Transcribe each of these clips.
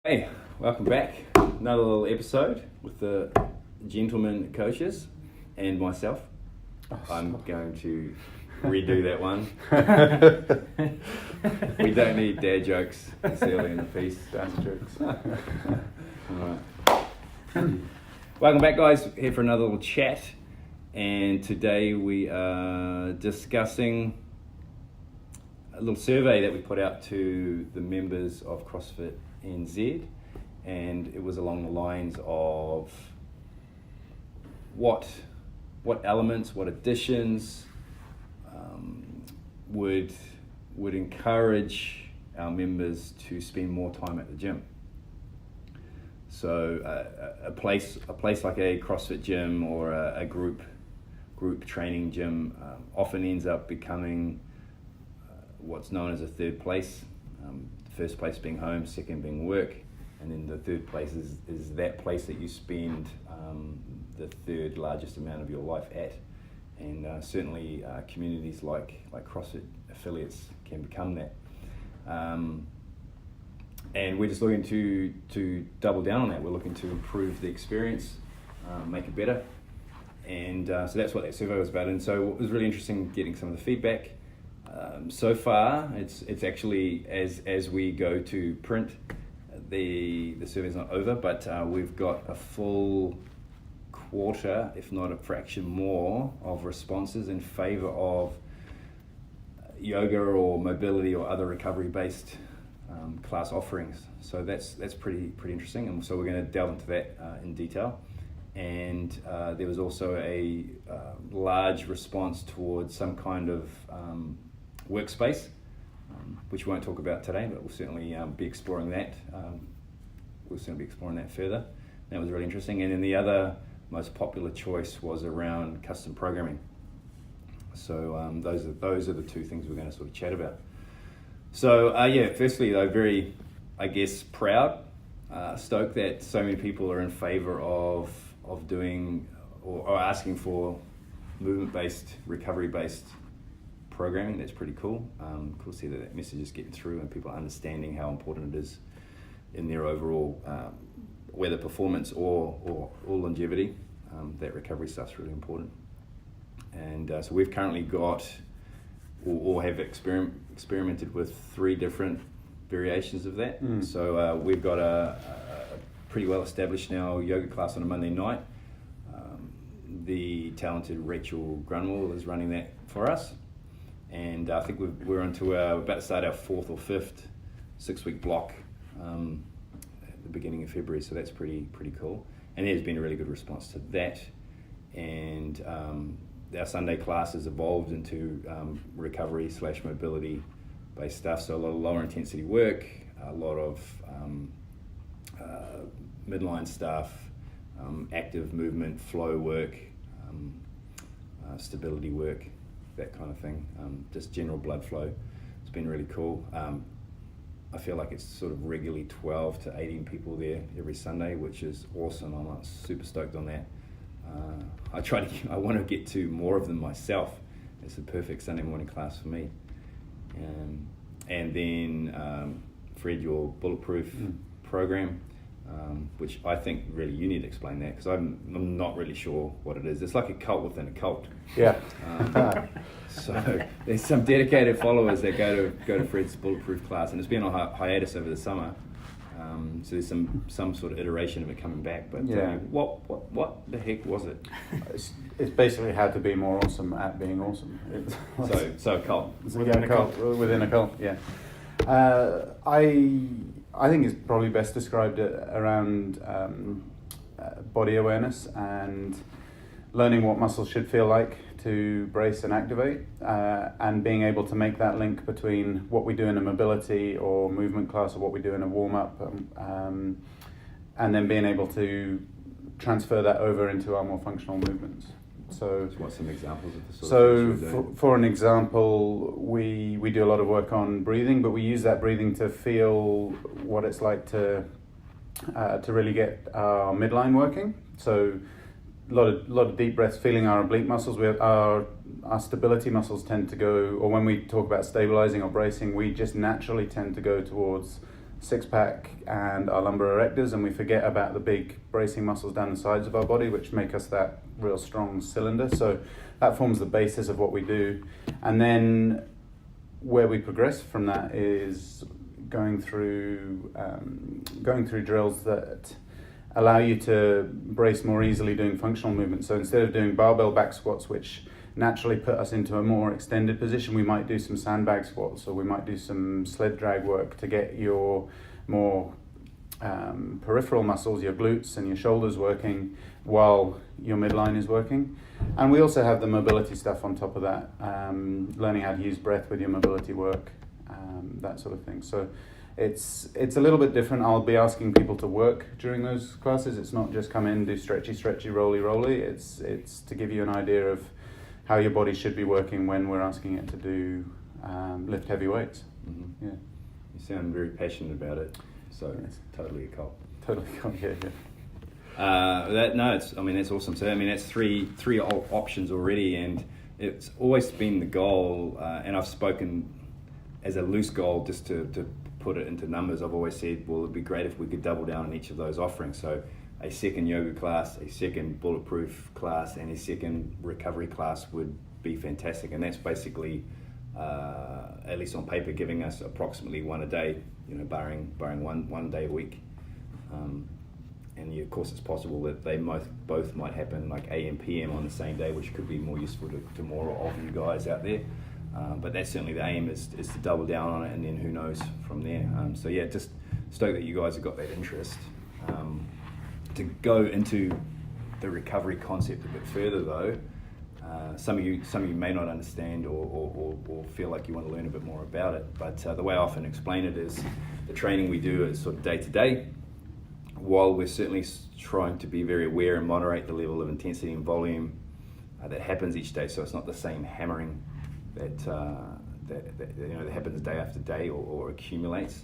Hey, welcome back. Another little episode with the gentleman coaches and myself. I'm going to redo that one. We don't need dad jokes this early in the piece. Dad jokes. Alright. Welcome back, guys. Here for another little chat. And today we are discussing a little survey that we put out to the members of CrossFit NZ, and it was along the lines of what elements, what additions would encourage our members to spend more time at the gym. So a place like a CrossFit gym or a group training gym often ends up becoming what's known as a third place. First place being home, second being work, and then the third place is that place that you spend the third largest amount of your life at. And certainly communities like CrossFit affiliates can become that. And we're just looking to double down on that. We're looking to improve the experience, make it better. And so that's what that survey was about. And so it was really interesting getting some of the feedback. So far, it's actually as we go to print, the survey's not over, but we've got a full quarter, if not a fraction more, of responses in favour of yoga or mobility or other recovery-based class offerings. So that's pretty interesting, and so we're going to delve into that in detail. And there was also a large response towards some kind of workspace, which we won't talk about today, but we'll certainly be exploring that. We'll certainly be exploring that further. That was really interesting. And then the other most popular choice was around custom programming. So those are the two things we're going to sort of chat about. So firstly though, very, I guess, proud, stoked that so many people are in favour of doing or asking for movement-based, recovery-based programming. That's pretty cool. Cool to see that message is getting through and people are understanding how important it is in their overall, whether performance or longevity. That recovery stuff's really important. And so we've currently got or have experimented with 3 different variations of that. So we've got a pretty well established now yoga class on a Monday night. The talented Rachel Grunwald is running that for us. And I think we're about to start our 4th or 5th 6-week block at the beginning of February, so that's pretty cool. And there's been a really good response to that. And our Sunday class has evolved into recovery / mobility based stuff, so a lot of lower intensity work, a lot of midline stuff, active movement, flow work, stability work, that kind of thing, just general blood flow. It's been really cool. I feel like it's sort of regularly 12 to 18 people there every Sunday, which is awesome. I'm like super stoked on that. I want to get to more of them myself. It's the perfect Sunday morning class for me. And then Fred, your Bulletproof program, which I think really you need to explain that, because I'm not really sure what it is. It's like a cult within a cult. Yeah. So there's some dedicated followers that go to Fred's Bulletproof class, and it's been on hiatus over the summer. So there's some sort of iteration of it coming back. But what the heck was it? It's basically how to be more awesome at being awesome. So a cult. Within a cult, yeah. I think it's probably best described around body awareness and learning what muscles should feel like to brace and activate, and being able to make that link between what we do in a mobility or movement class or what we do in a warm-up, and then being able to transfer that over into our more functional movements. So what's some examples of the sort of things you're doing? For an example, we do a lot of work on breathing, but we use that breathing to feel what it's like to really get our midline working. So a lot of deep breaths, feeling our oblique muscles. Our stability muscles tend to go, or when we talk about stabilizing or bracing, we just naturally tend to go towards six-pack and our lumbar erectors, and we forget about the big bracing muscles down the sides of our body, which make us that real strong cylinder. So that forms the basis of what we do. And then where we progress from that is going through drills that allow you to brace more easily doing functional movements. So instead of doing barbell back squats, which naturally put us into a more extended position, we might do some sandbag squats, or we might do some sled drag work to get your more peripheral muscles, your glutes and your shoulders working while your midline is working. And we also have the mobility stuff on top of that, learning how to use breath with your mobility work, that sort of thing. So it's a little bit different. I'll be asking people to work during those classes. It's not just come in, do stretchy, rolly. It's to give you an idea of how your body should be working when we're asking it to do lift heavy weights. Mm-hmm. Yeah. You sound very passionate about it, so it's totally a cult. Totally, yeah. That's awesome. So that's three options already, and it's always been the goal. And I've spoken as a loose goal, just to put it into numbers. I've always said, well, it'd be great if we could double down on each of those offerings. So a second yoga class, a second bulletproof class, and a second recovery class would be fantastic. And that's basically, at least on paper, giving us approximately one a day, barring one day a week. And of course, it's possible that they both might happen like AM, PM on the same day, which could be more useful to more of you guys out there. But that's certainly the aim, is to double down on it, and then who knows from there. So yeah, just stoked that you guys have got that interest. To go into the recovery concept a bit further though, some of you may not understand or feel like you want to learn a bit more about it, but the way I often explain it is the training we do is sort of day to day, while we're certainly trying to be very aware and moderate the level of intensity and volume that happens each day, so it's not the same hammering that happens day after day or accumulates.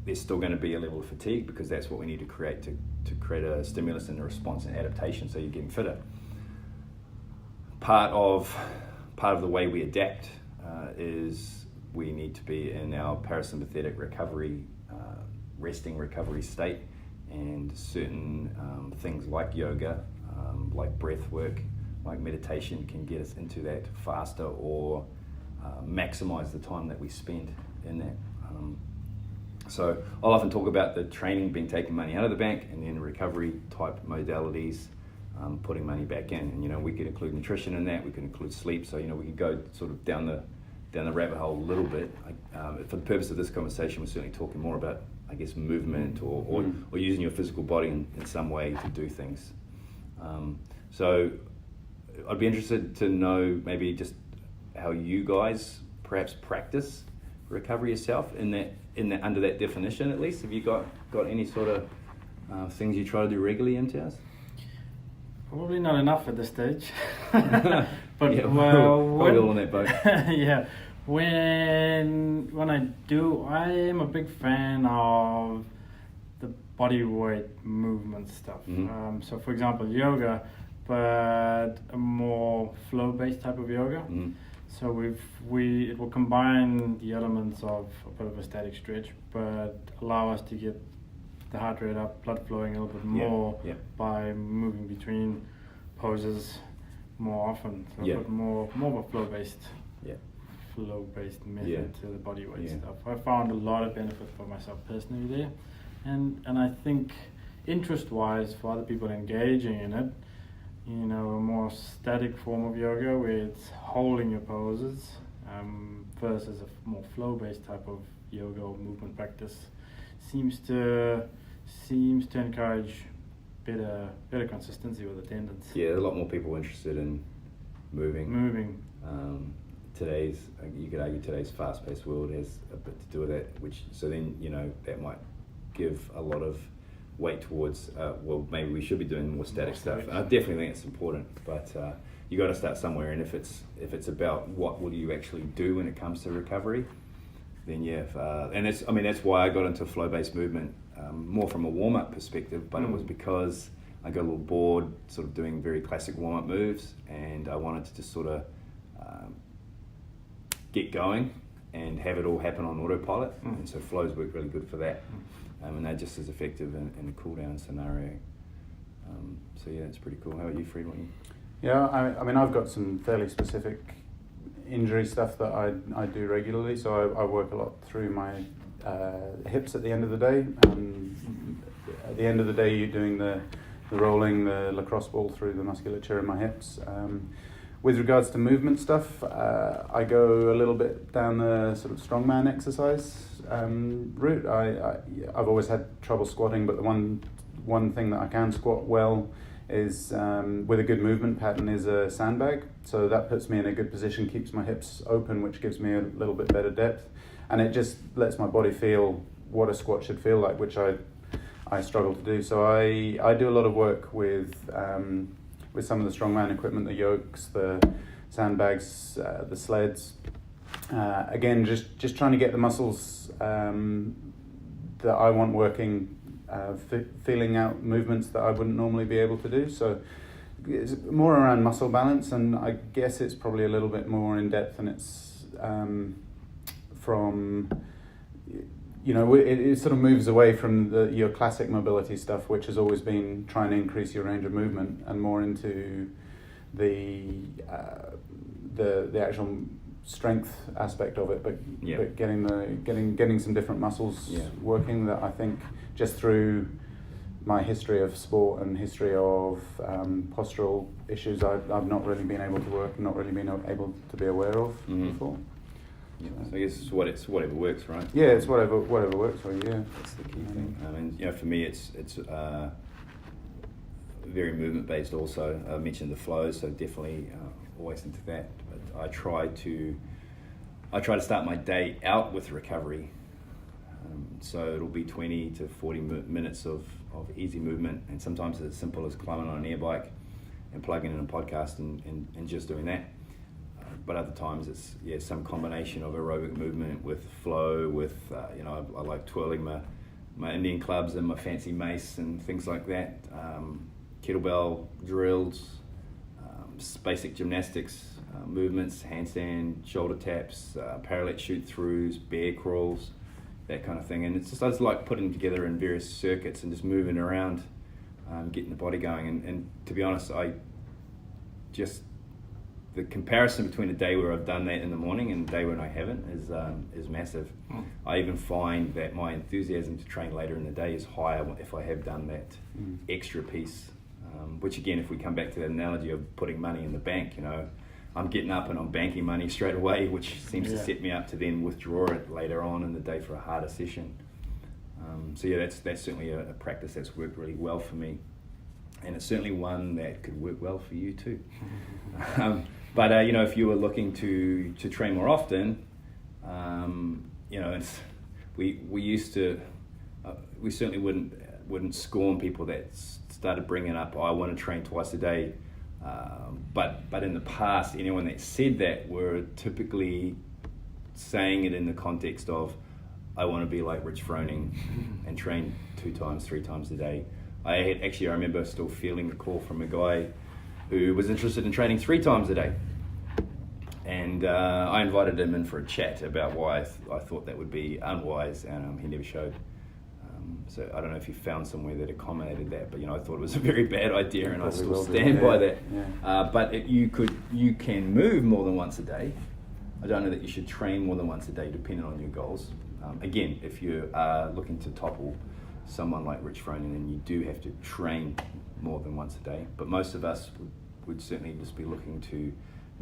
There's still going to be a level of fatigue, because that's what we need to create to create a stimulus and a response and adaptation, so you're getting fitter. Part of the way we adapt is we need to be in our parasympathetic recovery, resting recovery state, and certain things like yoga, like breath work, like meditation can get us into that faster, or maximize the time that we spend in that. So I'll often talk about the training being taking money out of the bank, and then recovery type modalities putting money back in. And we could include nutrition in that, we could include sleep, so we could go sort of down the rabbit hole a little bit. For the purpose of this conversation, we're certainly talking more about, I guess, movement or using your physical body in some way to do things. So I'd be interested to know maybe just how you guys perhaps practice recovery yourself in that under that definition, at least. Have you got any sort of things you try to do regularly in Towers? Probably not enough at this stage. But yeah, probably all on that boat. Yeah, when I do, I am a big fan of the body weight movement stuff. Mm-hmm. So for example, yoga, but a more flow-based type of yoga. Mm-hmm. So it will combine the elements of a bit of a static stretch, but allow us to get the heart rate up, blood flowing a little bit more by moving between poses more often. So put more of a flow-based method to the body weight stuff. I found a lot of benefit for myself personally there, and I think interest-wise for other people engaging in it, a more static form of yoga where it's holding your poses versus a more flow-based type of yoga or movement practice seems to encourage better consistency with attendance. Yeah, a lot more people interested in moving. You could argue today's fast-paced world has a bit to do with that, so then that might give a lot of weight towards maybe we should be doing more static stuff. And I definitely think it's important, but you got to start somewhere. And if it's about what will you actually do when it comes to recovery, then and that's why I got into flow-based movement, more from a warm-up perspective. But it was because I got a little bored, sort of doing very classic warm-up moves, and I wanted to just sort of get going and have it all happen on autopilot. And so flows work really good for that. And they're just as effective in a cool down scenario. So yeah, it's pretty cool. How about you, Fred? Yeah, I mean, I've got some fairly specific injury stuff that I do regularly. So I work a lot through my hips at the end of the day. At the end of the day, you're doing the rolling the lacrosse ball through the musculature in my hips. With regards to movement stuff, I go a little bit down the sort of strongman exercise route. I've always had trouble squatting, but the one thing that I can squat well is with a good movement pattern is a sandbag. So that puts me in a good position, keeps my hips open, which gives me a little bit better depth, and it just lets my body feel what a squat should feel like, which I struggle to do. So I do a lot of work with some of the strongman equipment, the yokes, the sandbags, the sleds. Again, just trying to get the muscles that I want working, feeling out movements that I wouldn't normally be able to do. So it's more around muscle balance, and I guess it's probably a little bit more in depth, and it's from, you know, it sort of moves away from your classic mobility stuff, which has always been trying to increase your range of movement, and more into the actual strength aspect of it, but getting some different muscles working, that I think just through my history of sport and history of postural issues, I've not really been able to work, not really been able to be aware of before. Yeah, so I guess it's whatever works, right? Yeah, it's whatever works for you. Yeah, that's the key thing. I mean, you know, for me, it's very movement based. Also, I mentioned the flows, so definitely always into that. But I try to start my day out with recovery. So it'll be 20 to 40 minutes of easy movement, and sometimes it's as simple as climbing on an air bike and plugging in a podcast and just doing that. But other times it's some combination of aerobic movement with flow, with you know, I like twirling my Indian clubs and my fancy mace and things like that. Kettlebell drills, basic gymnastics movements, handstand, shoulder taps, parallel shoot throughs, bear crawls, that kind of thing. And it's just, I just like putting together in various circuits and just moving around, getting the body going. And to be honest, the comparison between a day where I've done that in the morning and a day when I haven't is massive. I even find that my enthusiasm to train later in the day is higher if I have done that extra piece. Which again, if we come back to that analogy of putting money in the bank, you know, I'm getting up and I'm banking money straight away, which seems to set me up to then withdraw it later on in the day for a harder session. So yeah, that's certainly a practice that's worked really well for me, and it's certainly one that could work well for you too. But you know, if you were looking to train more often, you know, we used to, we certainly wouldn't scorn people that started bringing up, I want to train twice a day. But in the past, anyone that said that were typically saying it in the context of, I want to be like Rich Froning and train 2 times, 3 times a day. I remember still feeling the call from a guy who was interested in training 3 times a day. And I invited him in for a chat about why I thought that would be unwise, and he never showed. So I don't know if you found somewhere that accommodated that, but you know, I thought it was a very bad idea, and I still stand by that. Yeah. But you can move more than once a day. I don't know that you should train more than once a day, depending on your goals. Again, if you are looking to topple someone like Rich Froning, then you do have to train more than once a day. But most of us would certainly just be looking to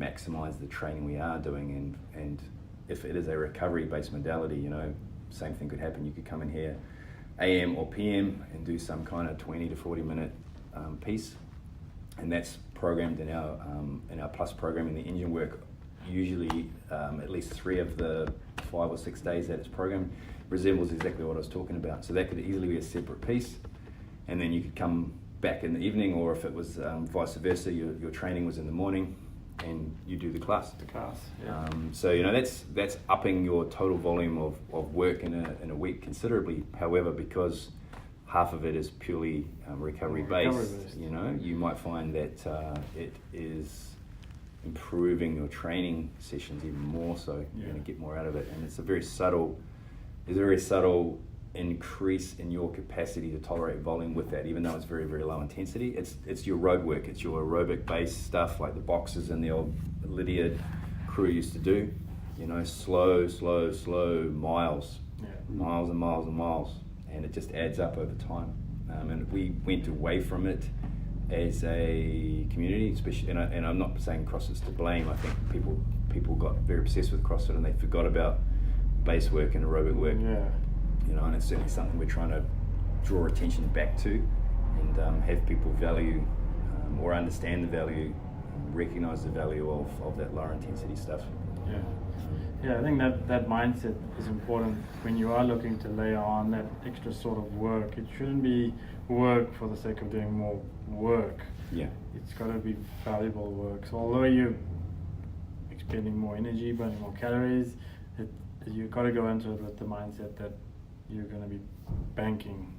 maximize the training we are doing, and if it is a recovery-based modality, you know, same thing could happen. You could come in here AM or PM and do some kind of 20 to 40 minute piece, and that's programmed in our Plus program in the engine work. Usually at least 3 of the 5 or 6 days that it's programmed resembles exactly what I was talking about. So that could easily be a separate piece, and then you could come back in the evening, or if it was vice versa, your training was in the morning and you do the class. Yeah. So you know, that's upping your total volume of work in a week considerably. However, because half of it is purely recovery based, you know, you might find that it is improving your training sessions even more so. You're going to get more out of it, and there's a very subtle increase in your capacity to tolerate volume with that, even though it's very, very low intensity. It's your road work, it's your aerobic based stuff like the boxers and the old Lydiard crew used to do, you know, slow miles, miles and miles and miles, and it just adds up over time. And we went away from it as a community, especially, and I'm not saying CrossFit's to blame. I think people got very obsessed with CrossFit and they forgot about base work and aerobic work. You know, and it's certainly something we're trying to draw attention back to, and have people value or understand the value, recognise the value of that lower intensity stuff. Yeah, I think that mindset is important when you are looking to layer on that extra sort of work. It shouldn't be work for the sake of doing more work. Yeah. It's got to be valuable work. So although you're expending more energy, burning more calories, you've got to go into it with the mindset that you're going to be banking,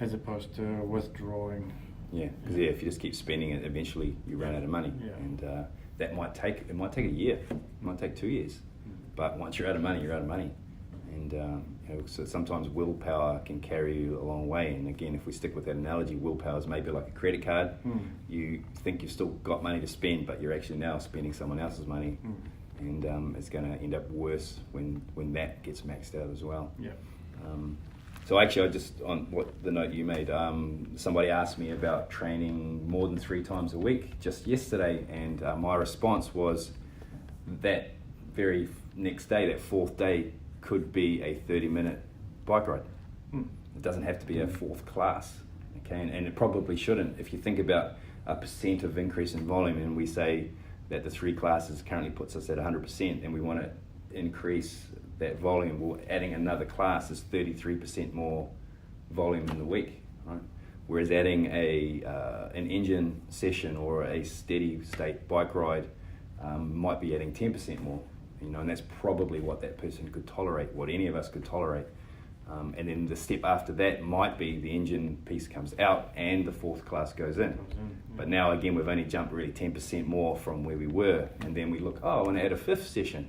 as opposed to withdrawing. Yeah, because if you just keep spending it, eventually you run out of money, and that might take a year, it might take 2 years, but once you're out of money, you're out of money, and you know, so sometimes willpower can carry you a long way. And again, if we stick with that analogy, willpower is maybe like a credit card. You think you've still got money to spend, but you're actually now spending someone else's money, and it's going to end up worse when that gets maxed out as well. So actually, on what the note you made, somebody asked me about training more than 3 times a week just yesterday, and my response was that very next day, that 4th day, could be a 30-minute bike ride. It doesn't have to be a 4th class, okay? And it probably shouldn't. If you think about a % of increase in volume, and we say that the 3 classes currently puts us at 100%, and we want to increase that volume, well, adding another class is 33% more volume in the week, right? Whereas adding an engine session or a steady state bike ride might be adding 10% more, you know, and that's probably what that person could tolerate, what any of us could tolerate. And then the step after that might be the engine piece comes out and the 4th class goes in. But now again, we've only jumped really 10% more from where we were, and then we look, I want to add a 5th session.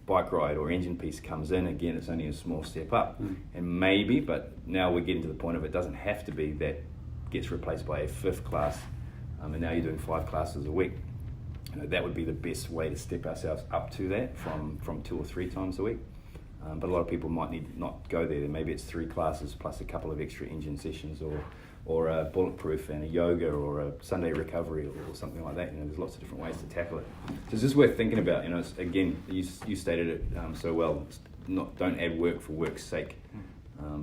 Bike ride or engine piece comes in, again, it's only a small step up. And maybe, but now we're getting to the point of it doesn't have to be that gets replaced by a 5th class, and now you're doing 5 classes a week. You know, that would be the best way to step ourselves up to that from 2 or 3 times a week. But a lot of people might need not go there. Maybe it's 3 classes plus a couple of extra engine sessions, or a bulletproof and a yoga, or a Sunday recovery, or something like that. You know, there's lots of different ways to tackle it. So it's just worth thinking about. You know, it's, again, you stated it so well. Don't add work for work's sake,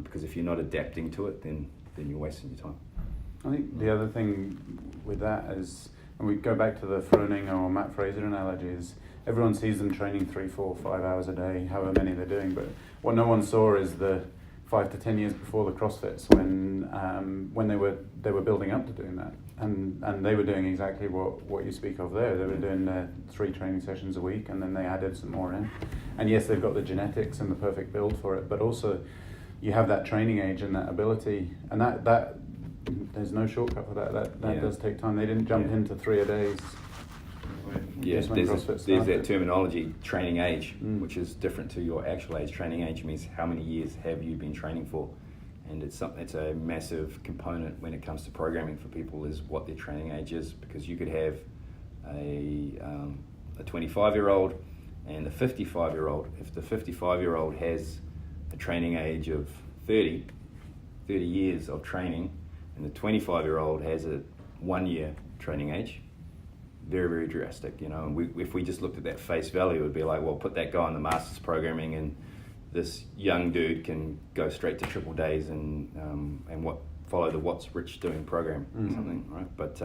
because if you're not adapting to it, then you're wasting your time. I think the other thing with that is, and we go back to the Froning or Matt Fraser analogy, is everyone sees them training 3, 4, 5 hours a day, however many they're doing. But what no one saw is the 5 to 10 years before the CrossFits, when they were building up to doing that, and they were doing exactly what you speak of there. They were doing 3 training sessions a week, and then they added some more in. And yes, they've got the genetics and the perfect build for it, but also you have that training age and that ability, and that there's no shortcut for that. That does take time. They didn't jump into 3 a days. Yes, there's that terminology, training age, which is different to your actual age. Training age means how many years have you been training for, and it's a massive component when it comes to programming for people, is what their training age is, because you could have a 25-year-old and a 55-year-old. If the 55-year-old has a training age of 30 years of training, and the 25-year-old has a 1-year training age, very, very drastic, you know. And if we just looked at that face value, it would be like, well, put that guy on the Masters programming, and this young dude can go straight to triple days and follow the What's Rich Doing program or something, right? But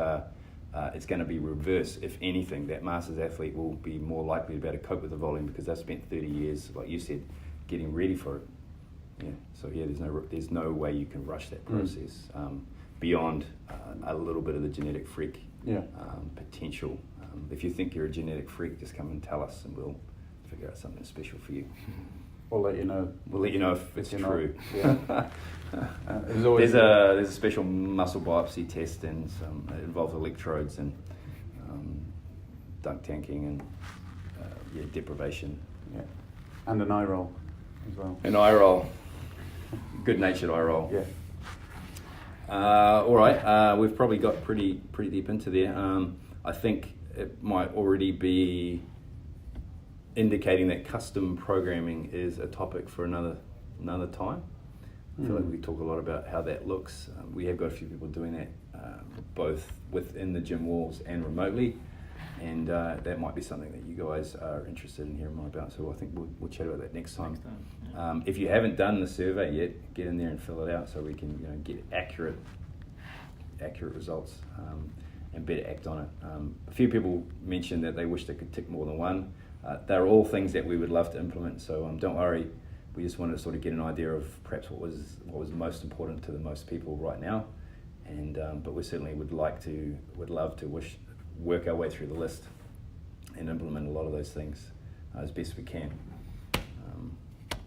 it's going to be reverse. If anything, that Masters athlete will be more likely to be able to cope with the volume because they've spent 30 years, like you said, getting ready for it. Yeah. So yeah, there's no way you can rush that process beyond a little bit of the genetic freak potential. If you think you're a genetic freak, just come and tell us, and we'll figure out something special for you. We'll let you know. We'll let you know if it's true. There's a special muscle biopsy test, and it involves electrodes, and dunk tanking and deprivation. Yeah. And an eye roll as well. An eye roll, good-natured eye roll. Yeah. All right, we've probably got pretty deep into there. I think it might already be indicating that custom programming is a topic for another time. I feel like we talk a lot about how that looks. We have got a few people doing that, both within the gym walls and remotely, and that might be something that you guys are interested in hearing more about. So I think we'll chat about that next time. Yeah. If you haven't done the survey yet, get in there and fill it out so we can get accurate results and better act on it. A few people mentioned that they wish they could tick more than one. They're all things that we would love to implement, so don't worry. We just wanted to sort of get an idea of perhaps what was most important to the most people right now, and but we certainly would love to work our way through the list and implement a lot of those things as best we can.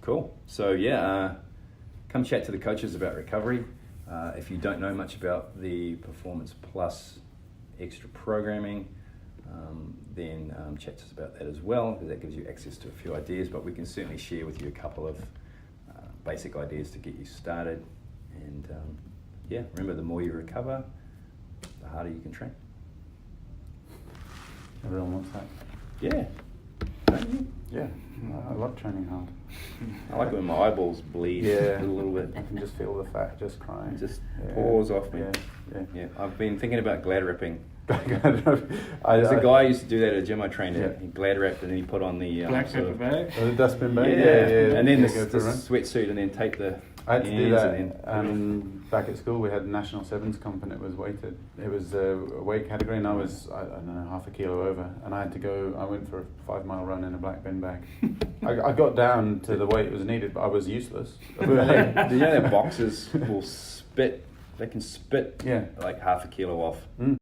Cool. So come chat to the coaches about recovery. If you don't know much about the Performance Plus extra programming, then chat to us about that as well, because that gives you access to a few ideas, but we can certainly share with you a couple of basic ideas to get you started. And remember, the more you recover, the harder you can train. Everyone wants that. Yeah. Don't you? Yeah, I love training hard. I like it when my eyeballs bleed a little bit. I can just feel the fat just crying. It just pours off me. Yeah. I've been thinking about glad wrapping. There's a guy who used to do that at a gym I trained at. Yeah. He glad wrapped and then he put on the Black paper bag. The dustbin bag. Yeah. And then the go for a run. sweatsuit and then tape the I had to do ends that. and then Back at school, we had National Sevens comp, and it was weighted. It was a weight category, and I was I don't know, half a kilo over, and I had to go. I went for a 5-mile run in a black bin bag. I got down to the weight it was needed, but I was useless. Do you know that boxers will spit? They can spit Yeah. like half a kilo off. Mm.